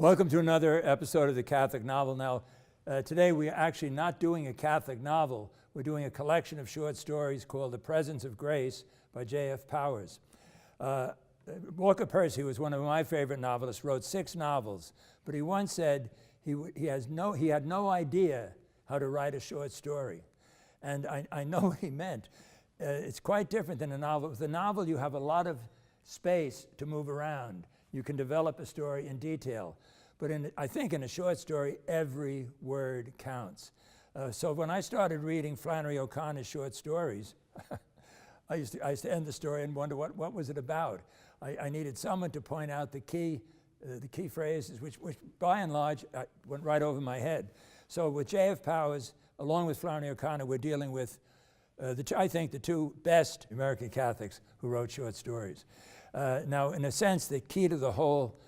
Welcome to another episode of the Catholic Novel. Now, today we're actually not doing a Catholic novel. We're doing a collection of short stories called The Presence of Grace by J.F. Powers. Walker Percy, who was one of my favorite novelists, wrote 6 novels, but he once said he had no idea how to write a short story. And I know what he meant. It's quite different than a novel. With a novel, you have a lot of space to move around. You can develop a story in detail. But I think in a short story, every word counts. So when I started reading Flannery O'Connor's short stories, I used to end the story and wonder what was it about. I needed someone to point out the key phrases, which by and large went right over my head. So with J.F. Powers, along with Flannery O'Connor, we're dealing with I think the 2 best American Catholics who wrote short stories. Now, in a sense, the key to the whole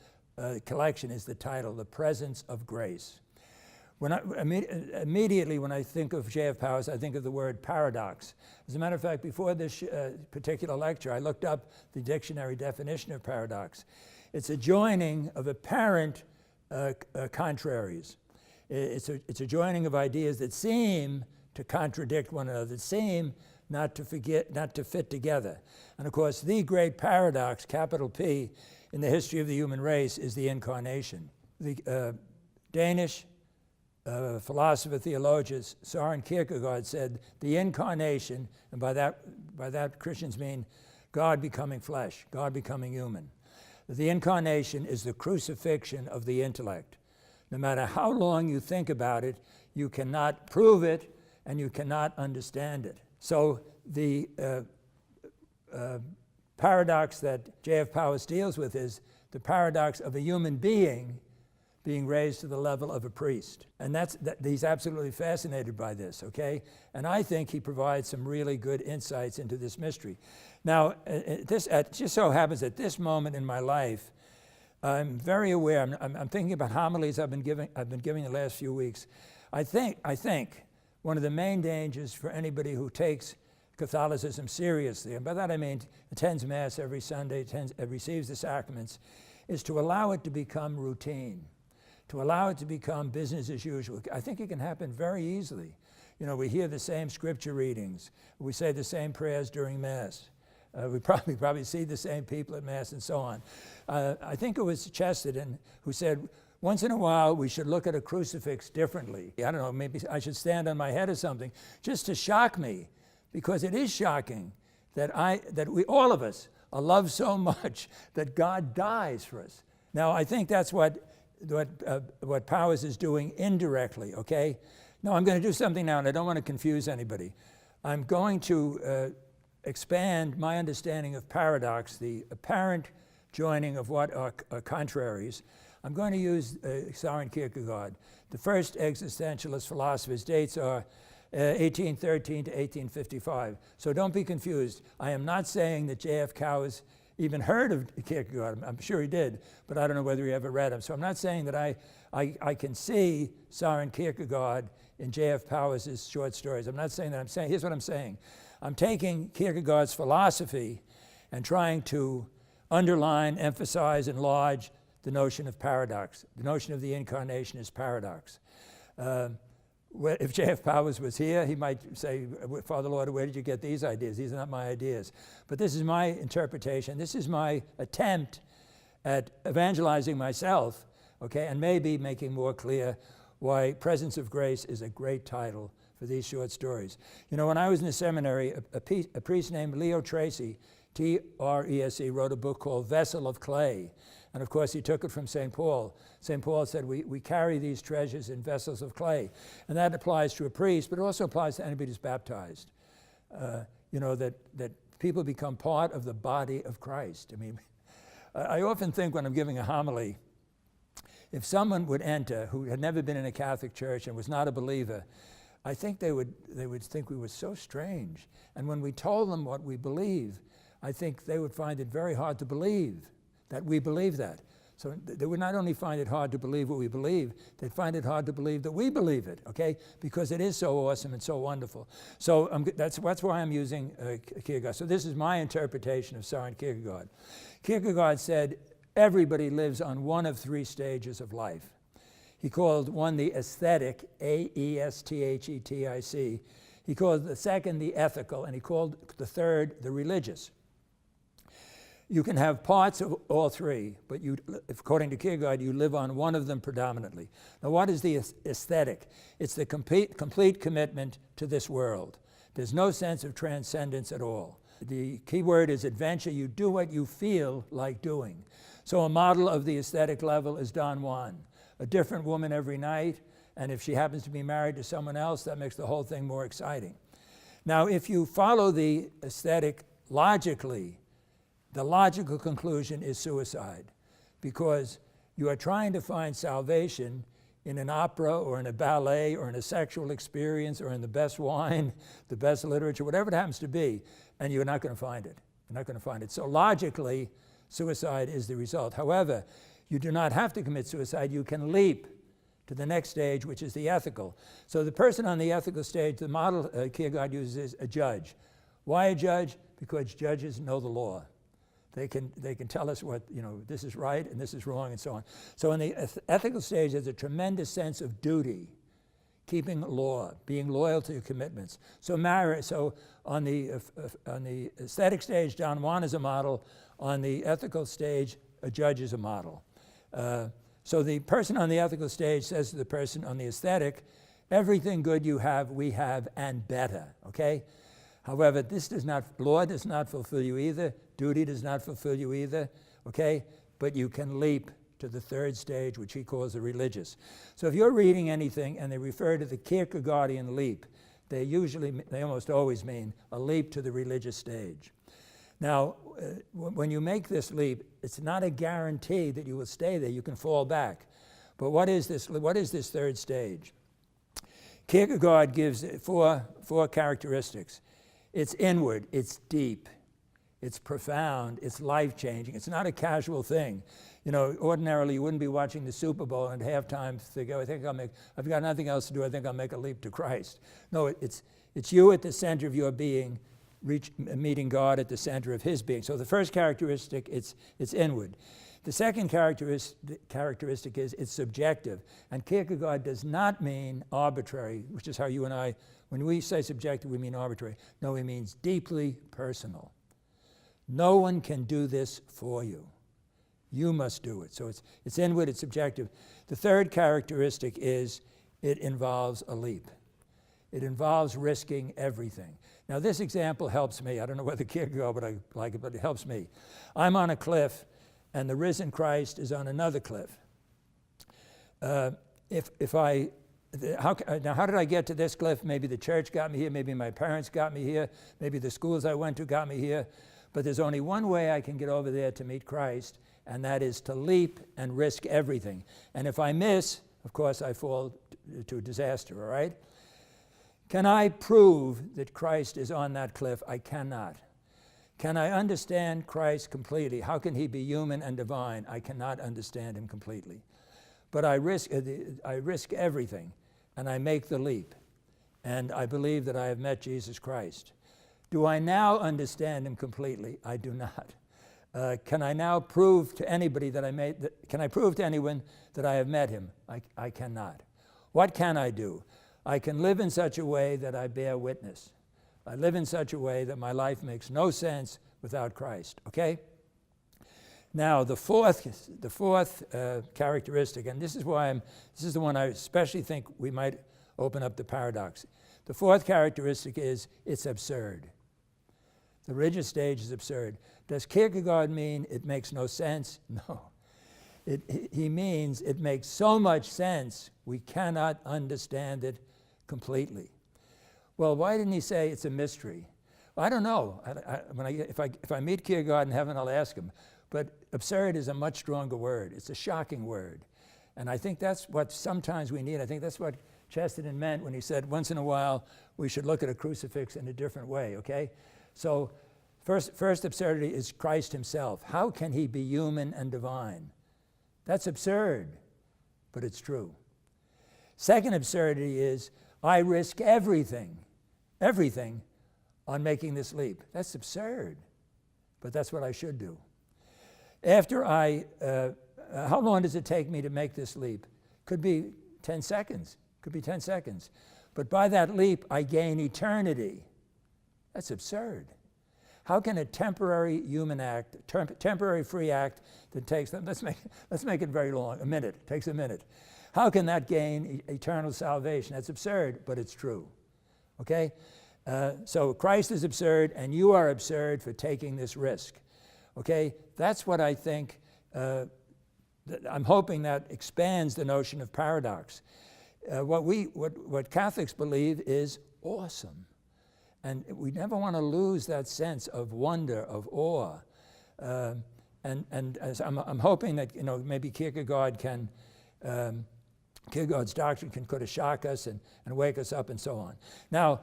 collection is the title, The Presence of Grace. Immediately when I think of J.F. Powers, I think of the word paradox. As a matter of fact, before this particular lecture, I looked up the dictionary definition of paradox. It's a joining of apparent contraries. It's a joining of ideas that seem to contradict one another, that seem not to fit together. And of course, the great paradox, capital P, in the history of the human race is the incarnation. The Danish philosopher, theologian Søren Kierkegaard said the incarnation, and by that Christians mean God becoming flesh, God becoming human. The incarnation is the crucifixion of the intellect. No matter how long you think about it, you cannot prove it and you cannot understand it. So the paradox that J.F. Powers deals with is the paradox of a human being being raised to the level of a priest. And he's absolutely fascinated by this, okay? And I think he provides some really good insights into this mystery. Now, it just so happens at this moment in my life, I'm very aware, I'm thinking about homilies I've been giving the last few weeks. I think one of the main dangers for anybody who takes Catholicism seriously, and by that I mean attends Mass every Sunday, receives the sacraments, is to allow it to become routine, to allow it to become business as usual. I think it can happen very easily. You know, we hear the same scripture readings, we say the same prayers during Mass, we probably see the same people at Mass and so on. I think it was Chesterton who said, once in a while, we should look at a crucifix differently. I don't know, maybe I should stand on my head or something, just to shock me, because it is shocking that all of us are loved so much that God dies for us. Now, I think that's what Powers is doing indirectly, okay? No, I'm going to do something now, and I don't want to confuse anybody. I'm going to expand my understanding of paradox, the apparent joining of what are contraries. I'm going to use Søren Kierkegaard. The first existentialist philosopher's dates are 1813 to 1855. So don't be confused. I am not saying that J.F. Powers even heard of Kierkegaard. I'm sure he did, but I don't know whether he ever read him. So I'm not saying that I can see Søren Kierkegaard in J.F. Powers' short stories. I'm not saying that. Here's what I'm saying. I'm taking Kierkegaard's philosophy and trying to underline, emphasize, enlarge the notion of paradox. The notion of the incarnation is paradox. If J.F. Powers was here, he might say, Father Lauder, where did you get these ideas? These are not my ideas. But this is my interpretation. This is my attempt at evangelizing myself, okay, and maybe making more clear why Presence of Grace is a great title for these short stories. You know, when I was in the seminary, a priest named Leo Tracy, T-R-E-S-E, wrote a book called Vessel of Clay. And of course, he took it from St. Paul. St. Paul said, we carry these treasures in vessels of clay. And that applies to a priest, but it also applies to anybody who's baptized. You know, that people become part of the body of Christ. I mean, I often think when I'm giving a homily, if someone would enter who had never been in a Catholic church and was not a believer, I think they would think we were so strange. And when we told them what we believe, I think they would find it very hard to believe that we believe that. So they would not only find it hard to believe what we believe, they'd find it hard to believe that we believe it, okay? Because it is so awesome and so wonderful. So that's why I'm using Kierkegaard. So this is my interpretation of Søren Kierkegaard. Kierkegaard said, Everybody lives on one of three stages of life. He called one the aesthetic, A-E-S-T-H-E-T-I-C. He called the second the ethical, and he called the third the religious. You can have parts of all three, but according to Kierkegaard, you live on one of them predominantly. Now, what is the aesthetic? It's the complete commitment to this world. There's no sense of transcendence at all. The key word is adventure. You do what you feel like doing. So a model of the aesthetic level is Don Juan, a different woman every night, and if she happens to be married to someone else, that makes the whole thing more exciting. Now, if you follow the aesthetic logically, the logical conclusion is suicide, because you are trying to find salvation in an opera or in a ballet or in a sexual experience or in the best wine, the best literature, whatever it happens to be, and you're not going to find it. You're not going to find it. So logically, suicide is the result. However, you do not have to commit suicide. You can leap to the next stage, which is the ethical. So the person on the ethical stage, the model Kierkegaard uses is a judge. Why a judge? Because judges know the law. They can tell us what, this is right and this is wrong and so on. So in the ethical stage, there's a tremendous sense of duty, keeping law, being loyal to your commitments. So on the aesthetic stage, Don Juan is a model. On the ethical stage, a judge is a model. So the person on the ethical stage says to the person on the aesthetic, everything good you have, we have, and better, okay? However, law does not fulfill you either, duty does not fulfill you either, okay? But you can leap to the third stage, which he calls the religious. So if you're reading anything and they refer to the Kierkegaardian leap, they almost always mean a leap to the religious stage. Now, when you make this leap, it's not a guarantee that you will stay there. You can fall back. But what is this third stage? Kierkegaard gives four characteristics. It's inward, it's deep, it's profound, it's life-changing. It's not a casual thing. Ordinarily you wouldn't be watching the Super Bowl and at halftime think, oh, I've got nothing else to do, I think I'll make a leap to Christ. No, it's you at the center of your being, meeting God at the center of his being. So the first characteristic, it's inward. The second characteristic is it's subjective. And Kierkegaard does not mean arbitrary, which is how you and I, when we say subjective, we mean arbitrary. No, he means deeply personal. No one can do this for you. You must do it. So it's inward, it's subjective. The third characteristic is it involves a leap. It involves risking everything. Now this example helps me. I don't know whether Kierkegaard would like it, but it helps me. I'm on a cliff, and the risen Christ is on another cliff. How did I get to this cliff? Maybe the church got me here, maybe my parents got me here, maybe the schools I went to got me here, but there's only one way I can get over there to meet Christ, and that is to leap and risk everything. And if I miss, of course, I fall to disaster, all right? Can I prove that Christ is on that cliff? I cannot. Can I understand Christ completely? How can he be human and divine? I cannot understand him completely. But I risk everything, and I make the leap. And I believe that I have met Jesus Christ. Do I now understand him completely? I do not. Can I now prove to anybody can I prove to anyone that I have met him? I cannot. What can I do? I can live in such a way that I bear witness. I live in such a way that my life makes no sense without Christ, okay? Now, the fourth characteristic, and this is the one I especially think we might open up the paradox. The fourth characteristic is it's absurd. The religious stage is absurd. Does Kierkegaard mean it makes no sense? No. He means it makes so much sense we cannot understand it completely. Well, why didn't he say it's a mystery? Well, I don't know. If I meet Kierkegaard in heaven, I'll ask him. But absurd is a much stronger word. It's a shocking word. And I think that's what sometimes we need. I think that's what Chesterton meant when he said once in a while we should look at a crucifix in a different way, okay? So first absurdity is Christ himself. How can he be human and divine? That's absurd, but it's true. Second absurdity is I risk everything on making this leap. That's absurd, but that's what I should do. After how long does it take me to make this leap? Could be 10 seconds. Could be 10 seconds. But by that leap, I gain eternity. That's absurd. How can a temporary human act, temporary free act that takes, let's make it very long, a minute, takes a minute. How can that gain eternal salvation? That's absurd, but it's true. Okay? So Christ is absurd, and you are absurd for taking this risk. Okay? That's what I think, I'm hoping that expands the notion of paradox. What Catholics believe is awesome. And we never want to lose that sense of wonder, of awe. And as I'm hoping that, maybe Kierkegaard's doctrine could shock us and wake us up and so on. Now,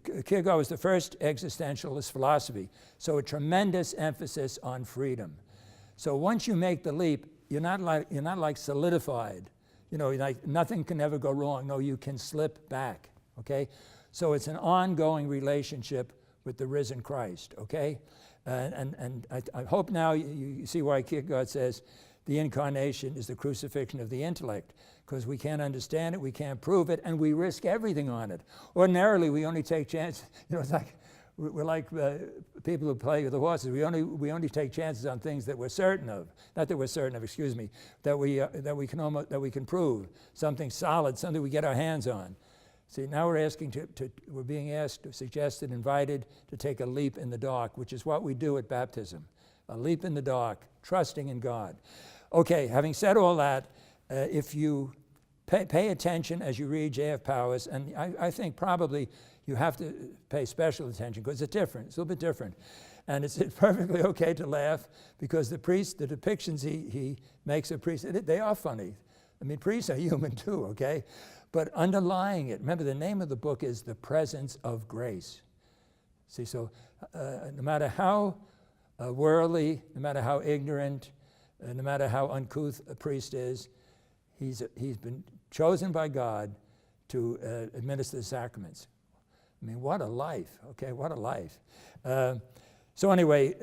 Kierkegaard was the first existentialist philosophy, so a tremendous emphasis on freedom. So once you make the leap, you're not like solidified. Like nothing can ever go wrong. No, you can slip back, okay? So it's an ongoing relationship with the risen Christ, okay? And I hope now you see why Kierkegaard says the incarnation is the crucifixion of the intellect, because we can't understand it, we can't prove it, and we risk everything on it. Ordinarily, we only take chances. It's like we're like people who play with the horses. We only take chances on things that we're certain of, not that we're certain of, excuse me, that we can prove, something solid, something we get our hands on. See, now we're being asked, suggested, invited to take a leap in the dark, which is what we do at baptism. A leap in the dark, trusting in God. Okay, having said all that, if you pay attention as you read J.F. Powers, and I think probably you have to pay special attention because it's different, it's a little bit different. And it's perfectly okay to laugh because the depictions he makes of priests, they are funny. I mean, priests are human too, okay? But underlying it, remember the name of the book is The Presence of Grace. See, so no matter how worldly, no matter how ignorant, no matter how uncouth a priest is, he's been chosen by God to administer the sacraments. I mean, what a life, okay, what a life. So anyway,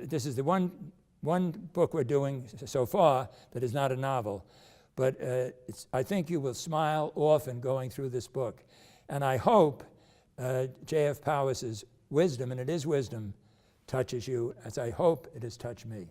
this is the one book we're doing so far that is not a novel. But I think you will smile often going through this book. And I hope J.F. Powers' wisdom, and it is wisdom, touches you as I hope it has touched me.